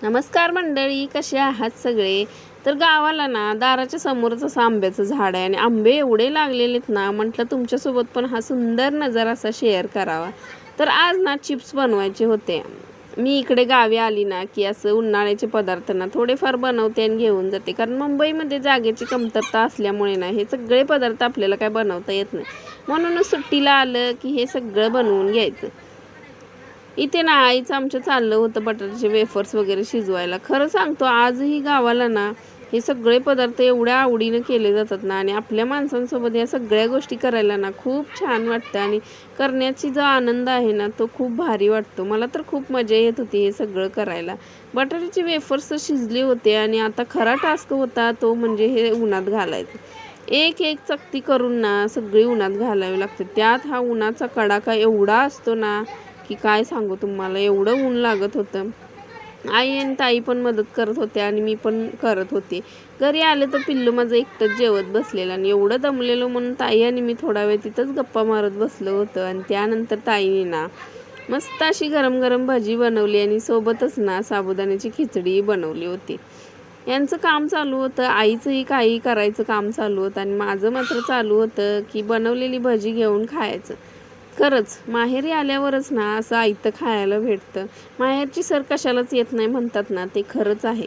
नमस्कार मंडळी, कसे आहात सगळे. तर गावाला ना दाराच्या समोरच असं आंब्याचं झाड आहे आणि आंबे एवढे लागलेलेत ना, म्हटलं तुमच्यासोबत पण हा सुंदर नजारा असा शेअर करावा. तर आज ना चिप्स बनवायचे होते. मी इकडे गावी आली ना की असं उन्हाळ्याचे पदार्थ ना थोडेफार बनवते आणि घेऊन जाते, कारण मुंबईमध्ये जागेची कमतरता असल्यामुळे ना हे सगळे पदार्थ आपल्याला काय बनवता येत नाही. म्हणूनच सुट्टीला आलं की हे सगळं बनवून घ्यायचं. इथे ना आईचं आमच्या चाललं होतं बटाट्याचे वेफर्स वगैरे शिजवायला. खरं सांगतो आजही गावाला ना हे सगळे पदार्थ एवढ्या आवडीनं केले जातात ना, आणि आपल्या माणसांसोबत या सगळ्या गोष्टी करायला ना खूप छान वाटतं आणि करण्याची जो आनंद आहे ना तो खूप भारी वाटतो. मला तर खूप मजा येत होती हे सगळं करायला. बटाट्याचे वेफर्स शिजले होते आणि आता खरा टास्क होता तो म्हणजे हे उन्हात घालायचं. एक एक चकती करून ना सगळी उन्हात घालावी लागते. त्यात हा उन्हाचा कडाका एवढा असतो ना की काय सांगू तुम्हाला, एवढं ऊन लागत होतं. आई आणि ताई पण मदत करत होत्या आणि मी पण करत होते. घरी आले तर पिल्लू माझं एकटंच जेवत बसलेलं आणि एवढं दमलेलो म्हणून ताई आणि मी थोडा वेळ तिथंच गप्पा मारत बसलो होतं. आणि त्यानंतर ताईने ना मस्त अशी गरम गरम भजी बनवली आणि सोबतच ना साबुदाण्याची खिचडी बनवली होती. यांचं काम चालू होतं, आईचंही काही करायचं काम चालू होतं आणि माझं मात्र चालू होतं की बनवलेली भजी घेऊन खायचं. खरंच माहेरी आल्यावरच ना असं आयतं खायला भेटतं. माहेरची सर कशालाच येत नाही म्हणतात ना, ते खरंच आहे.